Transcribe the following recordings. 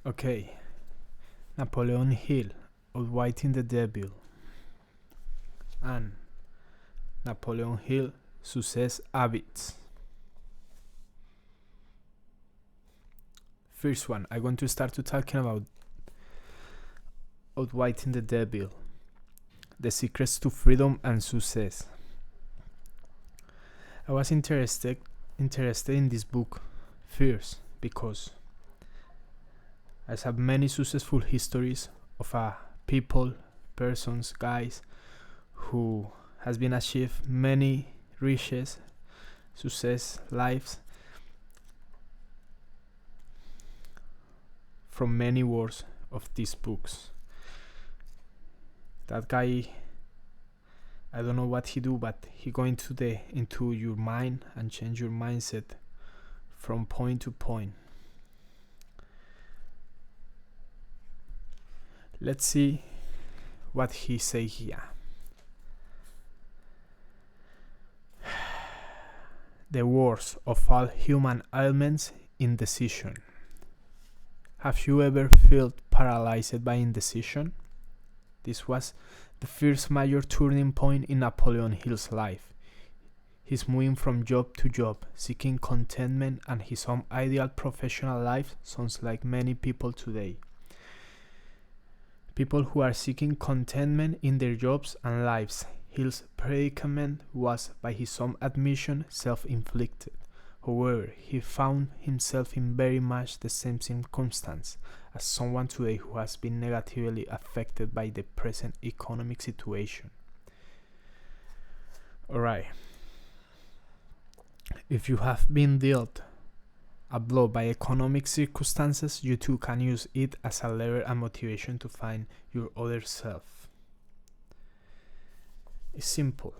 Okay, Napoleon Hill, Outwitting the Devil, and Napoleon Hill, Success Habits. First one, I'm going to start talking about Outwitting the Devil, the secrets to freedom and success. I was interested in this book first because I have many successful histories of people, persons, guys who has been achieved many riches, success, lives from many words of these books. That guy, I don't know what he do, but he go into your mind and change your mindset from point to point. Let's see what he say here. The worst of all human ailments, indecision. Have you ever felt paralyzed by indecision? This was the first major turning point in Napoleon Hill's life. He's moving from job to job, seeking contentment and his own ideal professional life sounds like many people today. People who are seeking contentment in their jobs and lives. Hill's predicament was, by his own admission, self-inflicted. However, he found himself in very much the same circumstance as someone today who has been negatively affected by the present economic situation. Alright. If you have been dealt a blow by economic circumstances, you too can use it as a lever and motivation to find your other self. It's simple.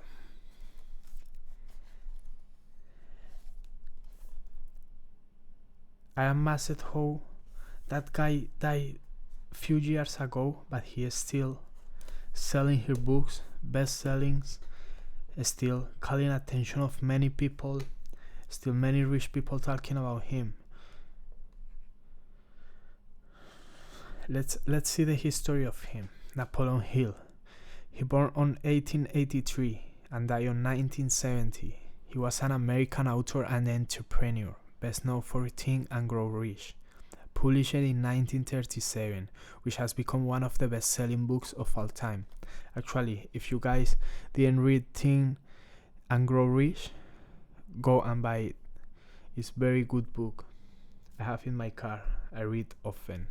I amazed how that guy died a few years ago, but he is still selling his books, best-sellings, still calling attention of many people, still many rich people talking about him. Let's see the history of him. Napoleon Hill. He born on 1883 and died on 1970. He was an American author and entrepreneur, best known for Think and Grow Rich, published in 1937, which has become one of the best-selling books of all time. Actually, if you guys didn't read Think and Grow Rich, go and buy it. It's a very good book. I have in my car. I read often.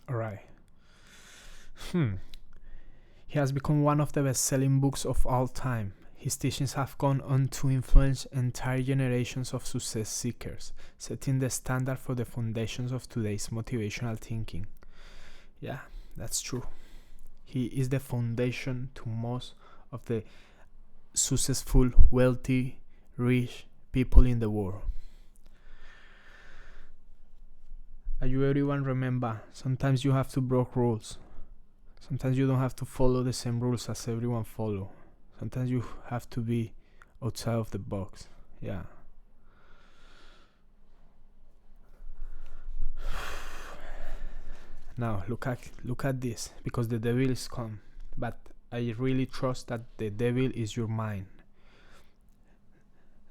Alright. He has become one of the best-selling books of all time. His teachings have gone on to influence entire generations of success seekers, setting the standard for the foundations of today's motivational thinking. Yeah, that's true. He is the foundation to most of the successful, wealthy, rich people in the world. As you everyone remember, sometimes you have to break rules. Sometimes you don't have to follow the same rules as everyone follow. Sometimes you have to be outside of the box. Yeah. Now look at this, because the devil is come, but I really trust that the devil is your mind.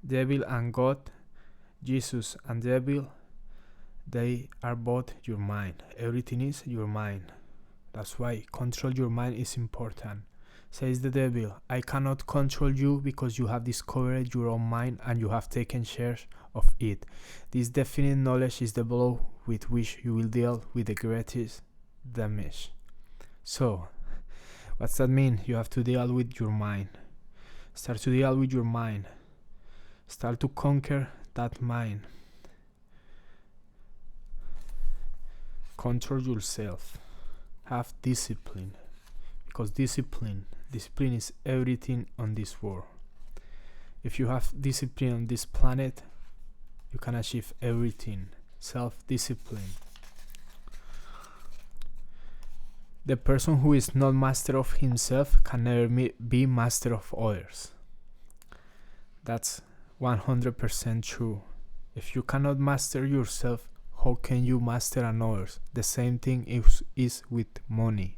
Devil and God, Jesus and devil, they are both your mind. Everything is your mind. That's why control your mind is important. Says the devil, I cannot control you because you have discovered your own mind and you have taken shares of it. This definite knowledge is the blow with which you will deal with the greatest damage. So, what's that mean? You have to deal with your mind. Start to deal with your mind. Start to conquer that mind. Control yourself. Have discipline. Because discipline is everything on this world. If you have discipline on this planet, you can achieve everything. Self-discipline. The person who is not master of himself can never be master of others. That's 100% true. If you cannot master yourself, how can you master others? The same thing is with money.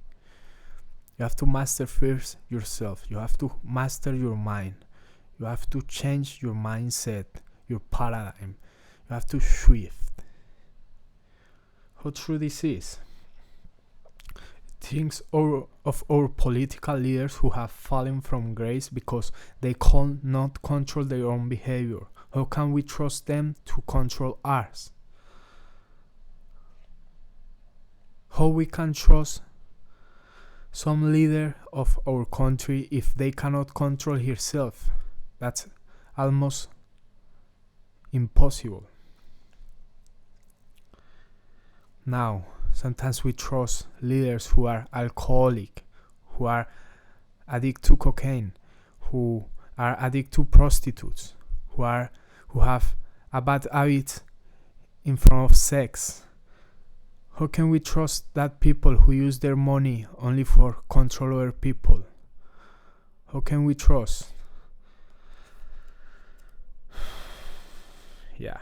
You have to master first yourself. You have to master your mind. You have to change your mindset, your paradigm. You have to shift. How true this is? Think of our political leaders who have fallen from grace because they cannot control their own behavior. How can we trust them to control ours? How we can trust some leader of our country if they cannot control herself? That's almost impossible. Now, sometimes we trust leaders who are alcoholic, who are addicted to cocaine, who are addicted to prostitutes, who have a bad habit in front of sex. How can we trust that people who use their money only for control over people? How can we trust? Yeah,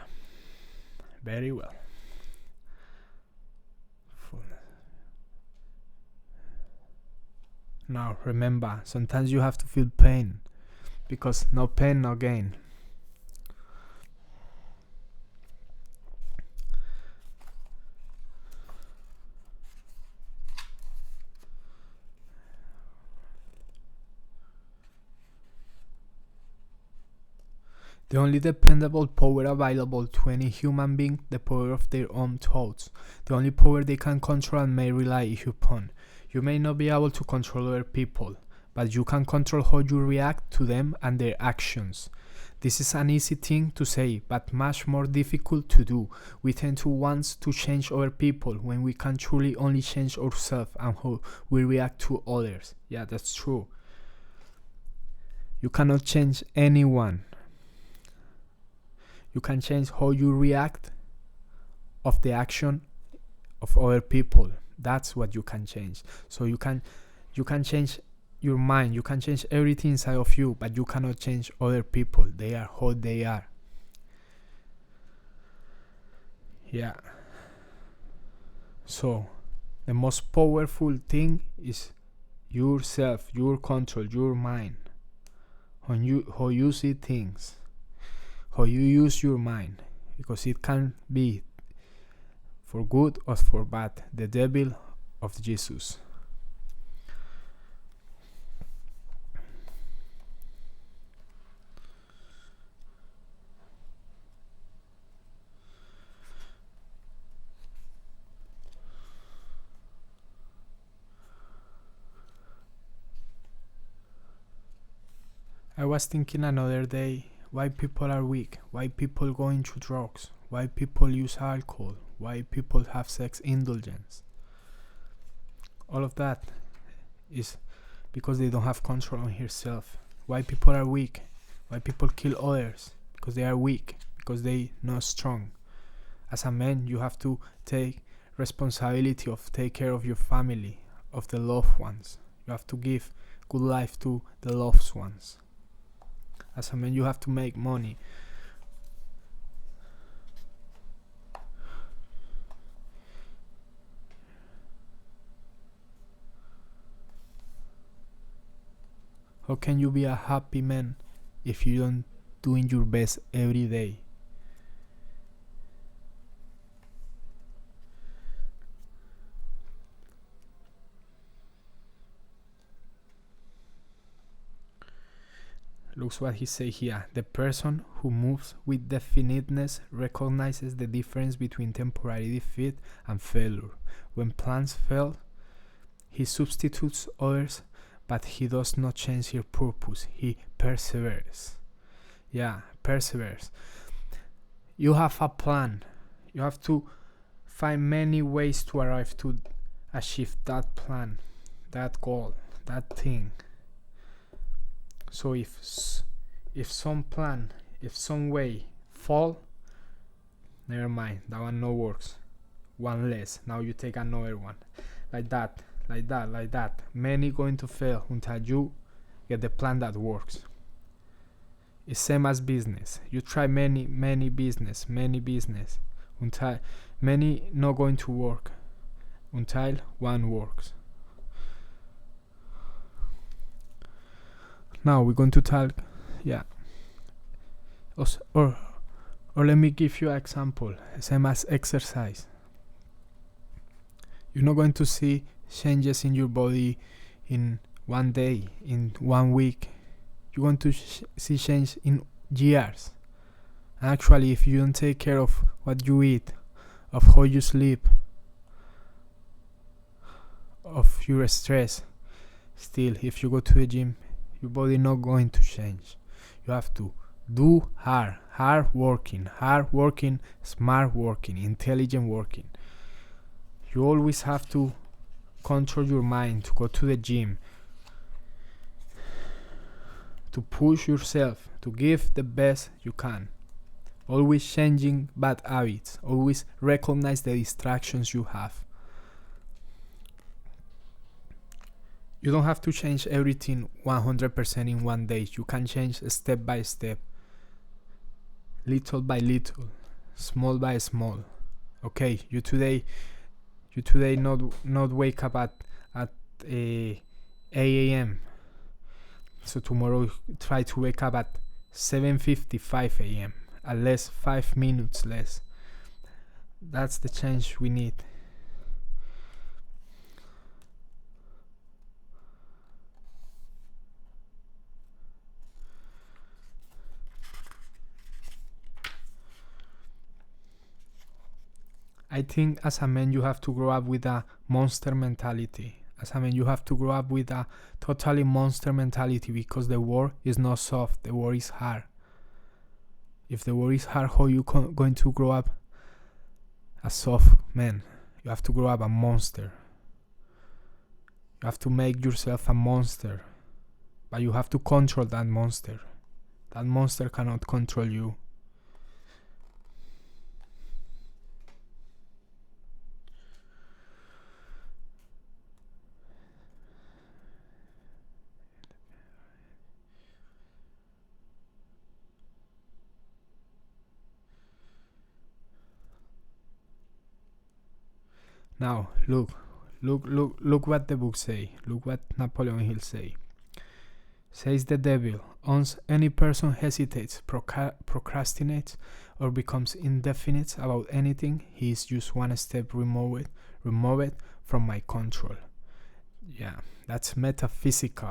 very well. Now remember, sometimes you have to feel pain, because no pain, no gain. The only dependable power available to any human being, the power of their own thoughts. The only power they can control and may rely upon. You may not be able to control other people, but you can control how you react to them and their actions. This is an easy thing to say, but much more difficult to do. We tend to want to change other people when we can truly only change ourselves and how we react to others. Yeah, that's true. You cannot change anyone. You can change how you react of the action of other people. That's what you can change. So you can change your mind. You can change everything inside of you, but you cannot change other people. They are how they are. Yeah. So the most powerful thing is yourself, your control, your mind. How you see things. How you use your mind, because it can be for good or for bad. The devil of Jesus. I was thinking another day, why people are weak, why people go into drugs, why people use alcohol, why people have sex indulgence. All of that is because they don't have control on themselves. Why people are weak, why people kill others, because they are weak, because they not strong. As a man, you have to take responsibility of take care of your family, of the loved ones. You have to give good life to the loved ones. As a man, you have to make money. How can you be a happy man if you don't doing your best every day? Looks what he say here. The person who moves with definiteness recognizes the difference between temporary defeat and failure. When plans fail, he substitutes others, but he does not change his purpose. He perseveres. Yeah, perseveres. You have a plan. You have to find many ways to arrive to achieve that plan, that goal, that thing. So if some plan, if some way fall, never mind, that one no works. One less. Now you take another one. Like that. Many going to fail until you get the plan that works. It's same as business. You try many business, until many not going to work until one works. Now we're going to talk, or let me give you an example. Same as exercise. You're not going to see changes in your body in one day, in 1 week. You're going to see change in years. Actually, if you don't take care of what you eat, of how you sleep, of your stress, still, if you go to the gym, your body not going to change. You have to do hard working, smart working, intelligent working. You always have to control your mind, to go to the gym, to push yourself, to give the best you can. Always changing bad habits. Always recognize the distractions you have. You don't have to change everything 100% in one day. You can change step by step, little by little, small by small. Okay, you today not wake up at 8 a.m. So tomorrow try to wake up at 7:55 a.m. at least 5 minutes less. That's the change we need. I think as a man you have to grow up with a monster mentality. As a man you have to grow up with a totally monster mentality, because the world is not soft, the world is hard. If the world is hard, how you going to grow up a soft man? You have to grow up a monster. You have to make yourself a monster, but you have to control that monster. That monster cannot control you. Now, look what the book say. Look what Napoleon Hill say. Says the devil, once any person hesitates, procrastinates, or becomes indefinite about anything, he is just one step removed from my control. Yeah, that's metaphysics.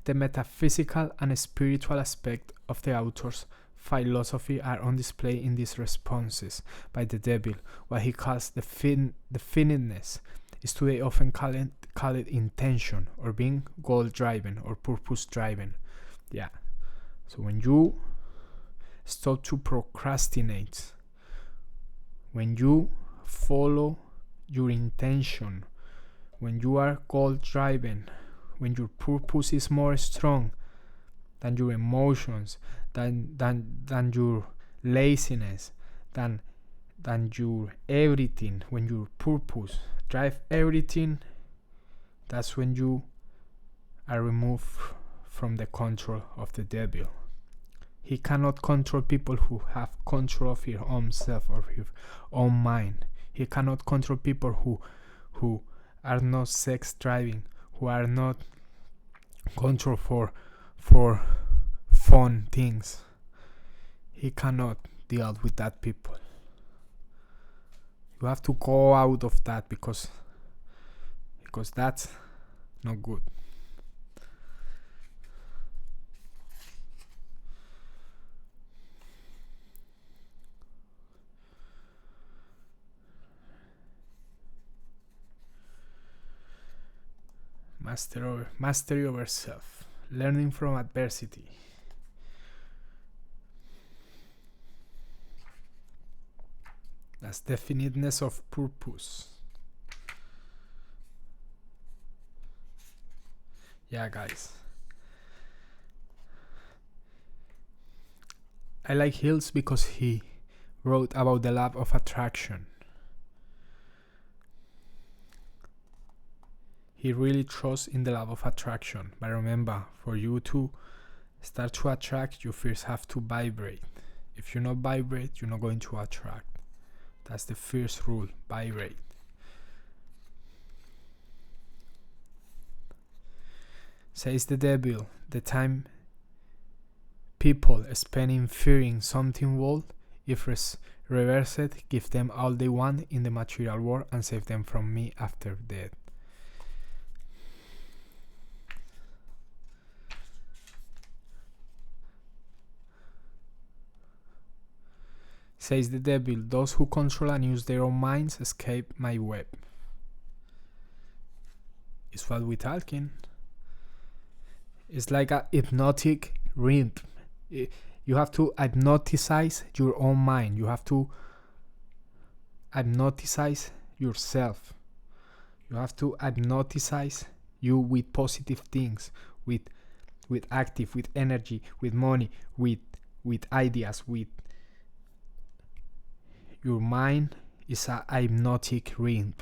The metaphysical and spiritual aspect of the author's philosophy are on display in these responses by the devil. What he calls the finiteness is today often called intention, or being goal driven or purpose driven. Yeah. So when you stop to procrastinate, when you follow your intention, when you are goal driven, when your purpose is more strong than your emotions, than your laziness, than your everything, when your purpose drive everything, that's when you are removed from the control of the devil. He cannot control people who have control of their own self or their own mind. He cannot control people who are not sex driving, who are not control for fun things. He cannot deal with that people. You have to go out of that, because that's not good. Mastery over self. Learning from adversity. That's definiteness of purpose. Yeah, guys. I like Hills because he wrote about the law of attraction. He really trusts in the law of attraction. But remember, for you to start to attract, you first have to vibrate. If you not vibrate, you're not going to attract. That's the first rule, vibrate. Says the devil, the time people spend in fearing something world, if reversed, give them all they want in the material world and save them from me after death. Says the devil, those who control and use their own minds escape my web. It's what we're talking. It's like a hypnotic rhythm. You have to hypnotize your own mind. You have to hypnotize yourself. You have to hypnotize you with positive things, with active, with energy, with money, with ideas, with your mind is a hypnotic rhythm.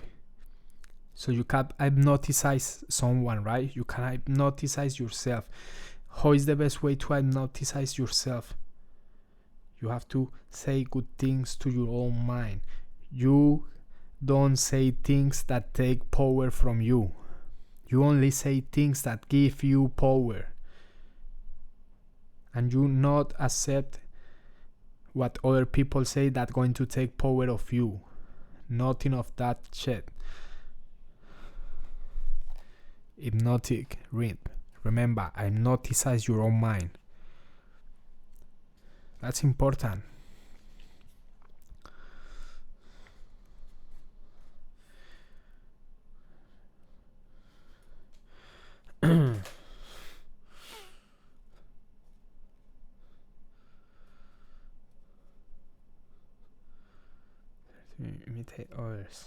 So you can hypnotize someone, right? You can hypnotize yourself. How is the best way to hypnotize yourself? You have to say good things to your own mind. You don't say things that take power from you. You only say things that give you power. And you not accept what other people say that going to take power of you. Nothing of that shit. Hypnotic rhythm. Remember, hypnotize your own mind. That's important. To imitate others.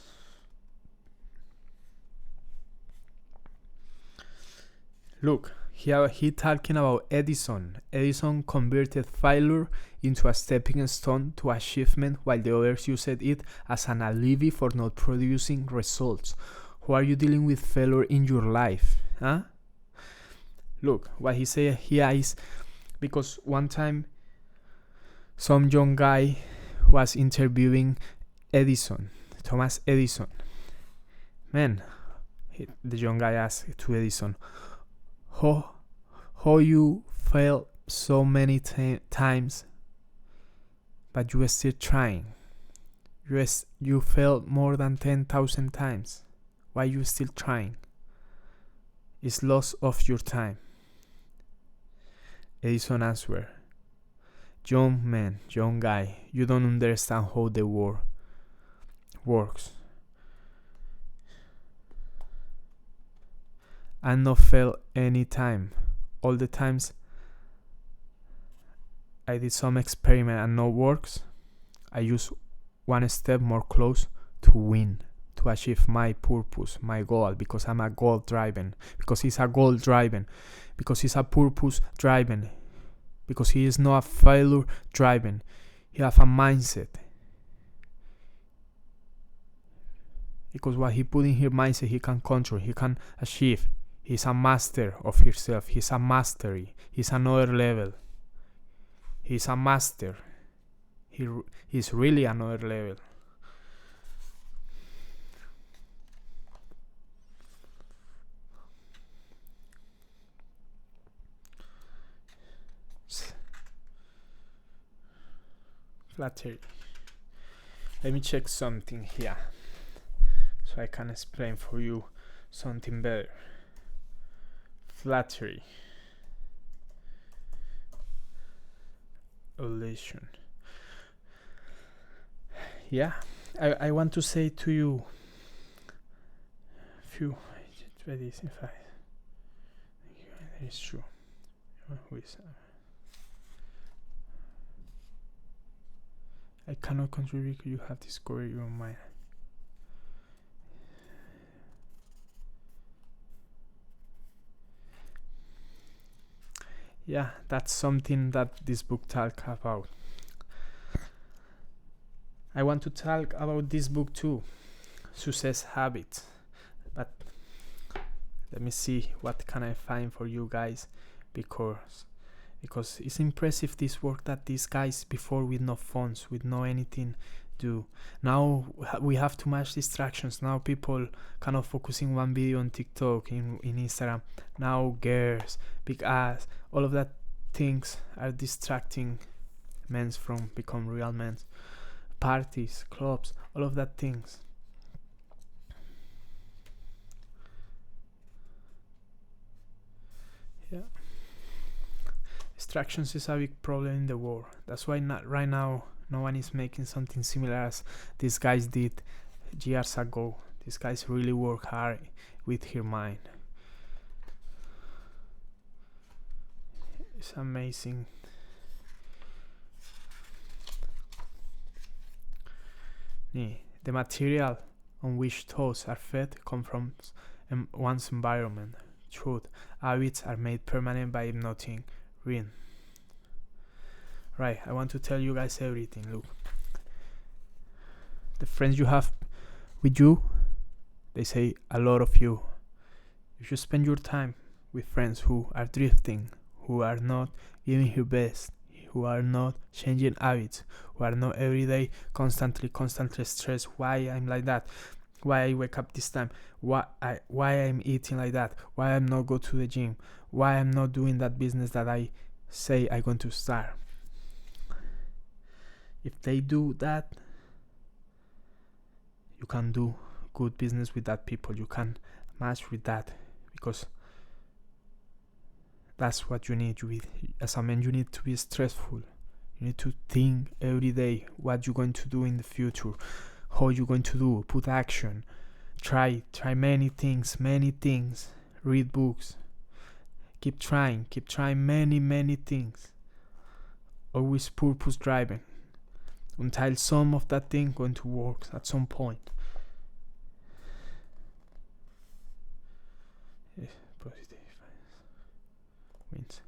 Look, here he talking about Edison. Edison converted failure into a stepping stone to achievement, while the others used it as an alibi for not producing results. How are you dealing with failure in your life? Huh? Look, what he said here is because one time some young guy was interviewing Edison, Thomas Edison. Man, the young guy asked to Edison, how you failed so many times, but you are still trying. You failed more than 10,000 times. Why you still trying? It's loss of your time. Edison answered, young man, young guy, you don't understand how the world works. I not fail any time. All the times I did some experiment and no works, I use one step more close to win, to achieve my purpose, my goal, because I'm a goal driven, because he's a goal driven, because he's a purpose driven, because he is not a failure driven. He have a mindset. Because what he put in his mindset, he can control, he can achieve. He's a master of himself. He's a mastery. He's another level. He's a master. He's really another level. Flattery. Let me check something here so I can explain for you something better. Flattery. Elation. Yeah, I want to say to you few. It's true. I cannot contribute. You have discovered your mind. Yeah, that's something that this book talks about. I want to talk about this book too, Success Habits. But let me see what can I find for you guys, because because it's impressive this work that these guys before, with no phones, with no anything, do. Now we have too much distractions. Now people kind of focusing one video on TikTok, in Instagram. Now girls, big ass, all of that things are distracting men from become real men. Parties, clubs, all of that things. Yeah, distractions is a big problem in the world. That's why not right now no one is making something similar as these guys did years ago. These guys really work hard with their mind. It's amazing. The material on which thoughts are fed come from one's environment. Truth, habits are made permanent by nothing. Read. Right, I want to tell you guys everything. Look, the friends you have with you, they say a lot of you. If you spend your time with friends who are drifting, who are not giving your best, who are not changing habits, who are not every day constantly stressed, why I'm like that, why I wake up this time, why I'm eating like that, why I'm not go to the gym, why I'm not doing that business that I say I'm going to start. If they do that, you can do good business with that people. You can match with that, because that's what you need. As a man, you need to be stressful. You need to think every day what you're going to do in the future, how you're going to do, put action, try many things. Read books, keep trying many things. Always purpose driving until some of that thing going to work at some point. Positive wins.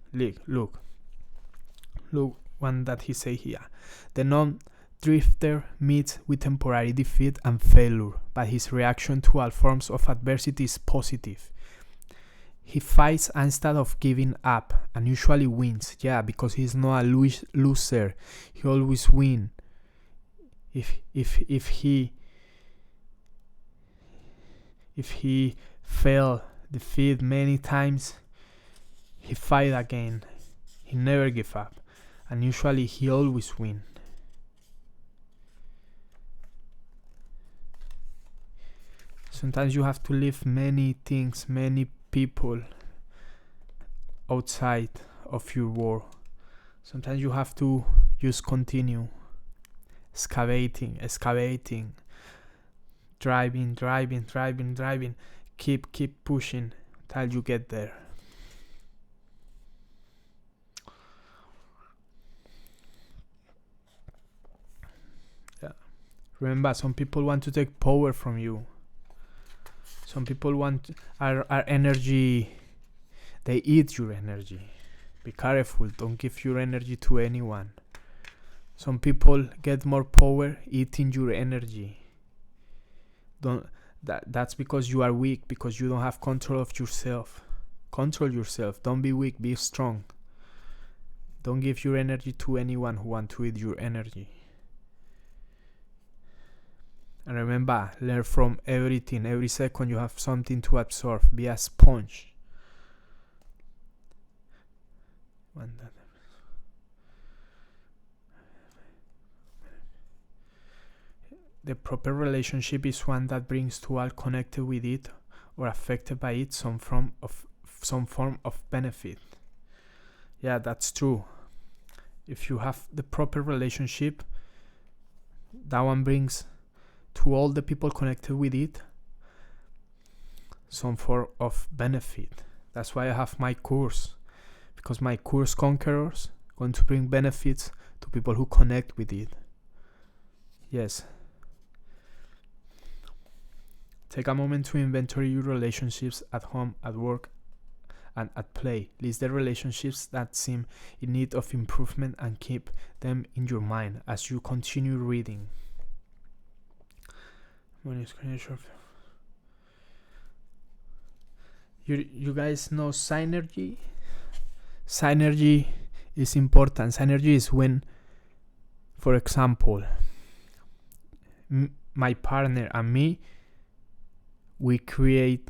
Look one that he say here. The non-drifter meets with temporary defeat and failure, but his reaction to all forms of adversity is positive. He fights instead of giving up, and usually wins. Yeah, because he's not a loser. He always wins. If he failed, defeat many times, he fight again. He never give up, and usually he always win. Sometimes you have to leave many things, many people outside of your world. Sometimes you have to just continue excavating, driving, keep pushing till you get there. Yeah. Remember, some people want to take power from you. Some people want our energy. They eat your energy. Be careful, don't give your energy to anyone. Some people get more power eating your energy. That's because you are weak, because you don't have control of yourself. Control yourself. Don't be weak, be strong. Don't give your energy to anyone who wants to eat your energy. And remember, learn from everything. Every second you have something to absorb. Be a sponge. The proper relationship is one that brings to all connected with it or affected by it some form of benefit. Yeah, that's true. If you have the proper relationship, that one brings to all the people connected with it some form of benefit. That's why I have my course, because my course Conquerors going to bring benefits to people who connect with it. Yes. Take a moment to inventory your relationships at home, at work, and at play. List the relationships that seem in need of improvement and keep them in your mind as you continue reading. You guys know Synergy? Synergy is important. Synergy is when, for example, my partner and me, we create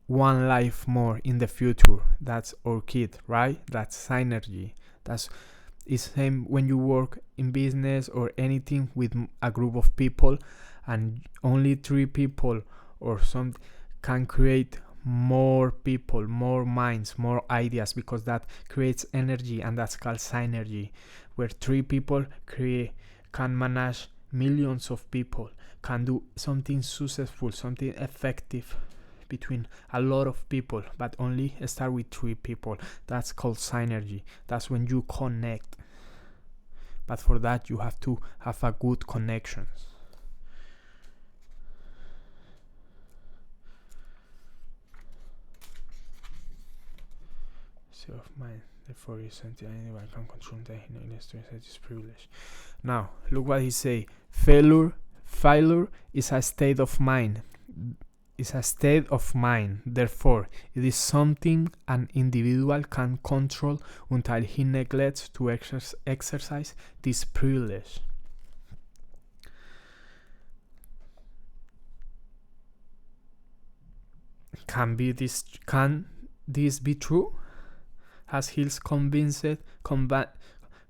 one life more in the future. That's our kid, right? That's synergy. That's same when you work in business or anything with a group of people, and only 3 people or some can create more people, more minds, more ideas, because that creates energy, and that's called synergy, where 3 people can manage millions of people, can do something successful, something effective between a lot of people, but only start with 3 people. That's called synergy. That's when you connect, but for that you have to have a good connections. So of mind, therefore is something anyone can control the is privilege. Now look what he say. Failure is a state of mind. Therefore, it is something an individual can control until he neglects to exercise this privilege. Can this be true? Has Hills convinced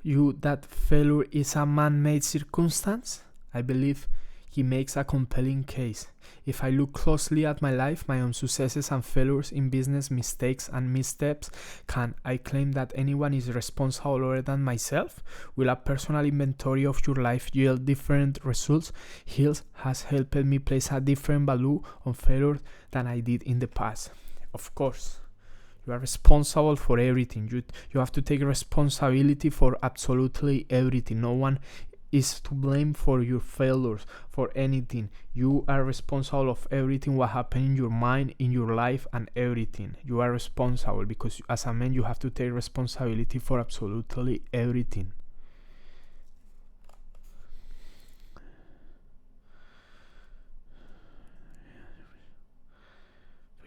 you that failure is a man-made circumstance? I believe he makes a compelling case. If I look closely at my life, my own successes and failures in business, mistakes and missteps, can I claim that anyone is responsible other than myself? Will a personal inventory of your life yield different results? Hills has helped me place a different value on failure than I did in the past. Of course, you are responsible for everything. You have to take responsibility for absolutely everything. No one is to blame for your failures, for anything. You are responsible of everything what happened in your mind, in your life, and everything. You are responsible because as a man you have to take responsibility for absolutely everything.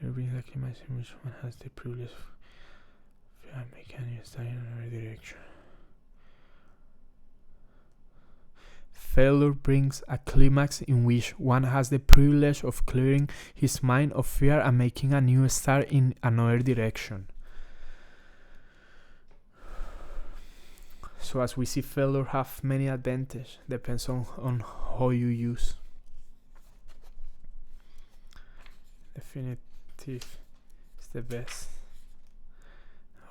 Which one has the privilege of making you start in another direction? Failure brings a climax in which one has the privilege of clearing his mind of fear and making a new start in another direction. So as we see, failure have many advantages, depends on how you use. Definitive is the best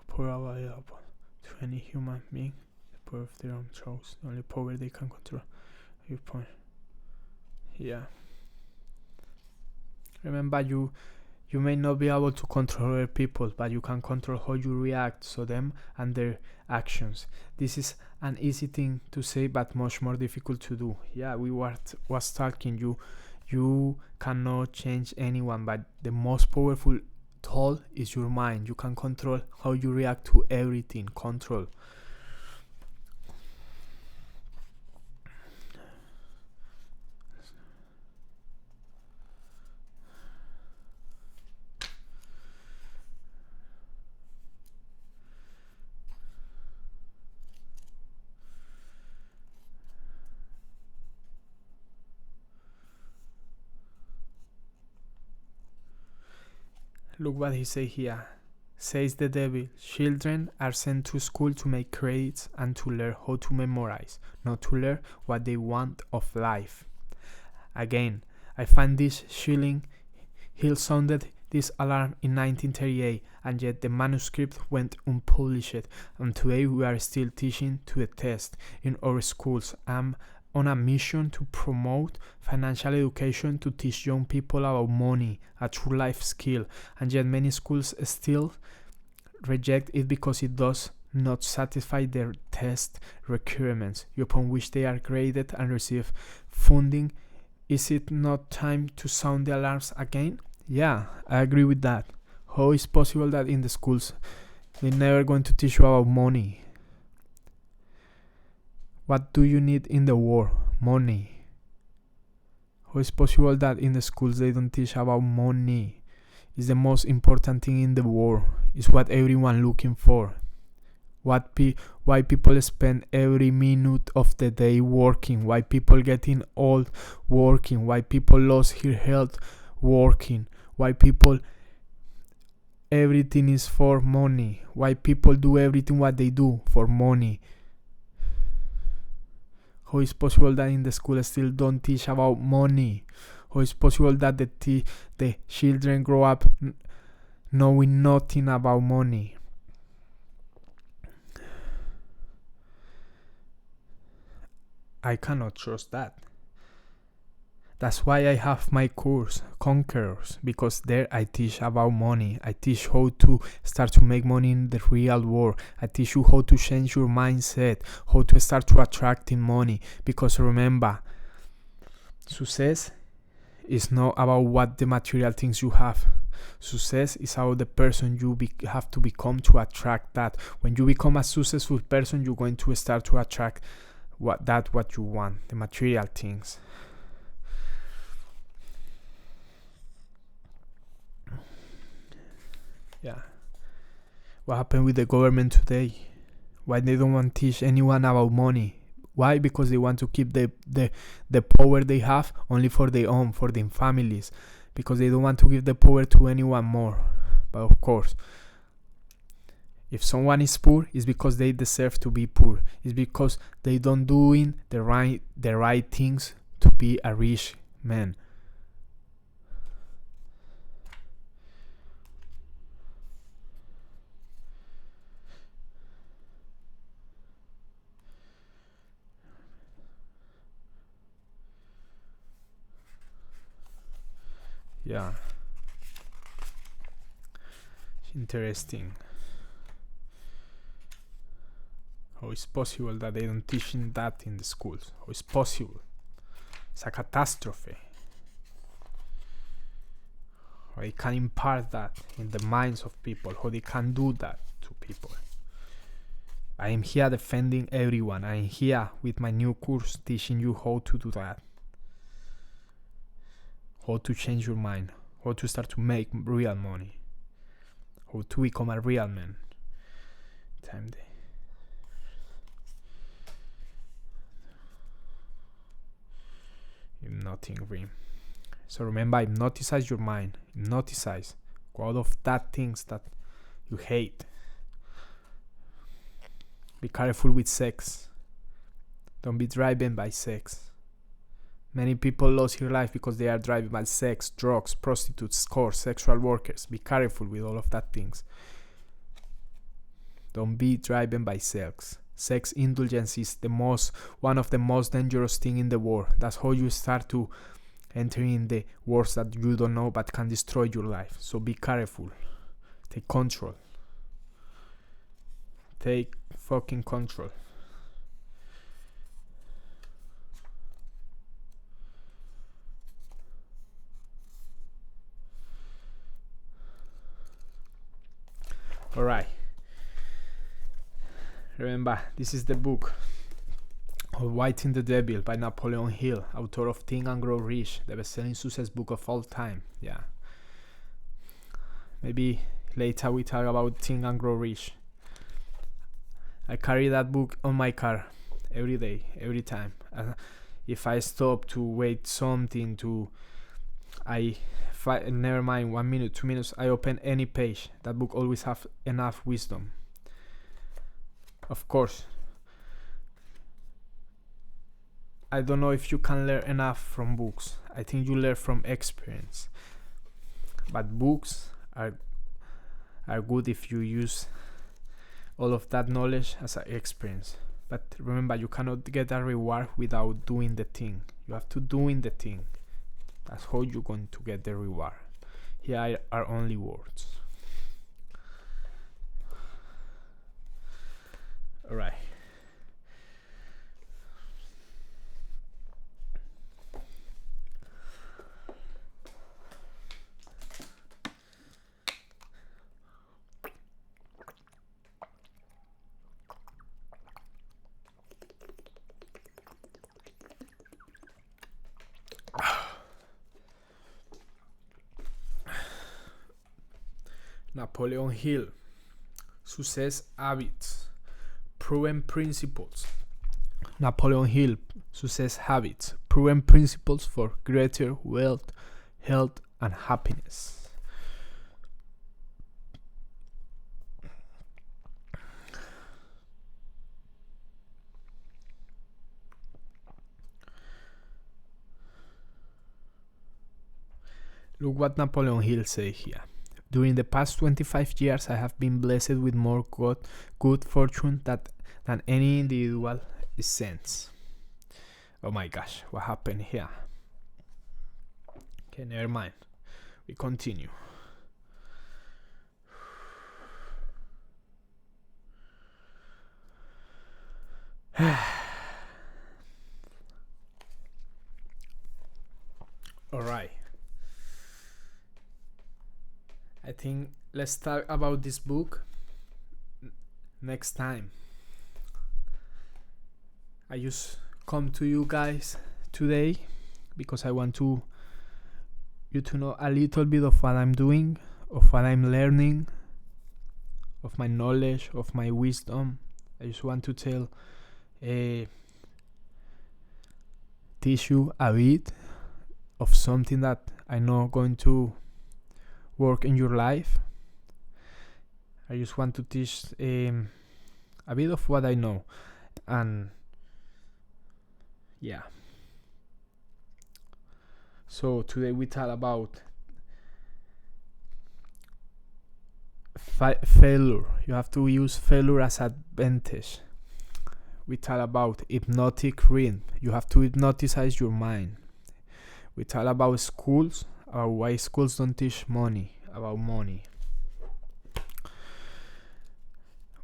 power available to any human being, the power of their own choice, the only power they can control. Your point. Yeah. Remember, you may not be able to control other people, but you can control how you react to them and their actions. This is an easy thing to say, but much more difficult to do. Yeah, we was talking. You cannot change anyone, but the most powerful tool is your mind. You can control how you react to everything. Control. Look what he say here. Says the devil, children are sent to school to make credits and to learn how to memorize, not to learn what they want of life. Again, I find this chilling. Hill sounded this alarm in 1938, and yet the manuscript went unpublished, and today we are still teaching to the test in our schools. I'm on a mission to promote financial education, to teach young people about money, a true life skill, and yet many schools still reject it because it does not satisfy their test requirements upon which they are graded and receive funding. Is it not time to sound the alarms again? Yeah, I agree with that. How is possible that in the schools they're never going to teach you about money? What do you need in the world? Money. How is possible that in the schools they don't teach about money? It's the most important thing in the world. It's what everyone looking for. Why people spend every minute of the day working, why people getting old working, why people lose their health working, why people everything is for money, why people do everything what they do for money. How is possible that in the school still don't teach about money? How is possible that the children grow up knowing nothing about money? I cannot trust that. That's why I have my course, Conquerors, because there I teach about money. I teach how to start to make money in the real world. I teach you how to change your mindset, how to start to attracting money. Because remember, success is not about what the material things you have. Success is how the person you have to become to attract that. When you become a successful person, you're going to start to attract what you want, the material things. Yeah. What happened with the government today? Why they don't want to teach anyone about money? Why? Because they want to keep the power they have only for their own, for their families. Because they don't want to give the power to anyone more. But of course, if someone is poor, it's because they deserve to be poor. It's because they don't doing the right things to be a rich man. Yeah. Interesting. How is possible that they don't teach that in the schools? How is possible? It's a catastrophe. How they can impart that in the minds of people, how they can do that to people. I am here defending everyone. I am here with my new course teaching you how to do that. How to change your mind, how to start to make real money, how to become a real man. Time day. Hypnotic dream. So remember, hypnotize your mind. Hypnotize. Go out of that things that you hate. Be careful with sex. Don't be driven by sex. Many people lose their life because they are driven by sex, drugs, prostitutes, scores, sexual workers. Be careful with all of that things. Don't be driven by sex. Sex indulgence is one of the most dangerous things in the world. That's how you start to enter in the worlds that you don't know but can destroy your life. So be careful. Take control. Take fucking control. Alright. Remember, this is the book of Fighting the Devil by Napoleon Hill, author of Think and Grow Rich, the best-selling success book of all time. Yeah. Maybe later we talk about Think and Grow Rich. I carry that book on my car every day, every time. If I stop to wait something never mind 1 minute, 2 minutes, I open any page. That book always have enough wisdom. Of course, I don't know if you can learn enough from books. I think you learn from experience. But books are good if you use all of that knowledge as an experience. But remember, you cannot get a reward without doing the thing. You have to doing the thing. That's how you're going to get the reward. Here are only words. Alright. Napoleon Hill, Success Habits. Proven Principles. Napoleon Hill, Success Habits. Proven Principles for Greater Wealth, Health, and Happiness. Look what Napoleon Hill says here. During the past 25 years, I have been blessed with more good fortune than any individual since. Oh my gosh, what happened here? Okay, never mind. We continue. Alright. I think let's talk about this book next time. I just come to you guys today because I want you to know a little bit of what I'm doing, of what I'm learning, of my knowledge, of my wisdom. I just want to teach you a bit of something that I know going to work in your life. I just want to teach a bit of what I know, and yeah. So today we talk about failure. You have to use failure as advantage. We talk about hypnotic rhythm. You have to hypnotize your mind. We talk about schools, about why schools don't teach about money.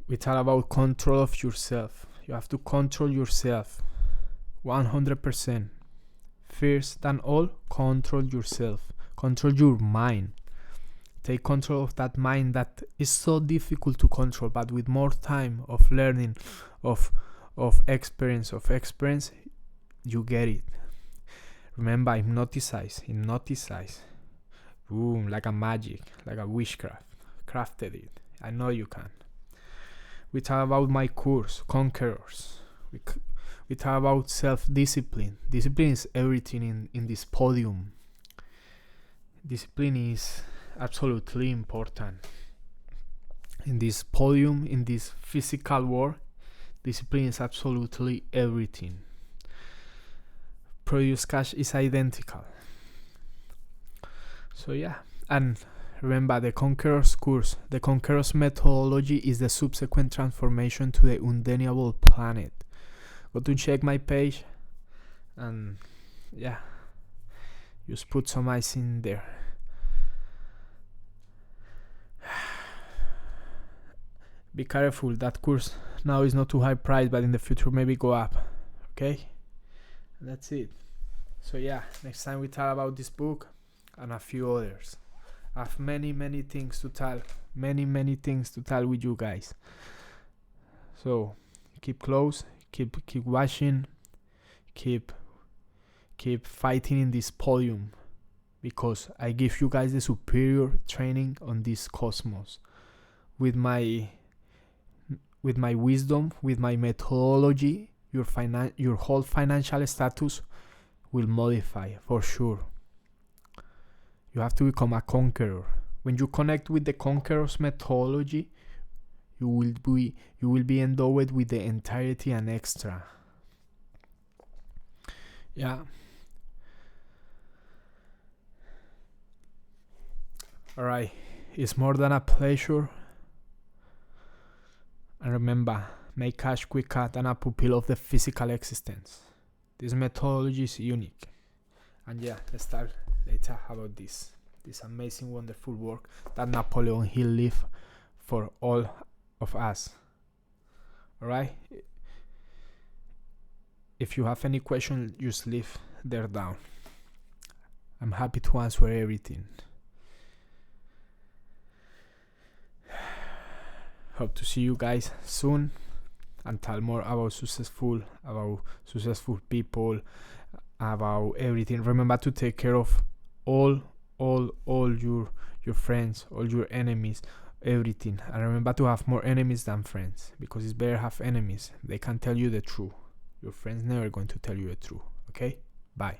We talk about control of yourself. You have to control yourself 100%. First than all, control yourself. Control your mind. Take control of that mind that is so difficult to control, but with more time of learning, of experience, you get it. Remember, hypnotize. Boom, like a magic, like a witchcraft. Crafted it. I know you can. We talk about my course, Conquerors. We talk about self-discipline. Discipline is everything in this podium. Discipline is absolutely important. In this podium, in this physical world, discipline is absolutely everything. Produce cash is identical. So yeah, and remember the Conquerors course. The Conquerors methodology is the subsequent transformation to the undeniable planet. Go to check my page, and yeah, just put some ice in there. Be careful, that course now is not too high price, but in the future maybe go up. Okay, and that's it. So yeah, next time we talk about this book and a few others. I have many things to tell, many things to tell with you guys. So keep close, keep watching, keep fighting in this podium, because I give you guys the superior training on this cosmos. With my wisdom, with my methodology, your whole financial status will modify for sure. You have to become a conqueror. When you connect with the Conqueror's methodology, you will be endowed with the entirety and extra. Yeah. Alright, it's more than a pleasure. And remember, make cash quicker than a pupil of the physical existence. This methodology is unique. And yeah, let's start later about this amazing, wonderful work that Napoleon Hill left for all of us. Alright? If you have any question, just leave there down. I'm happy to answer everything. Hope to see you guys soon and tell more about successful people, about everything. Remember to take care of all your friends, all your enemies, everything. And remember to have more enemies than friends, because it's better to have enemies. They can tell you the truth. Your friends never going to tell you the truth. Okay? Bye.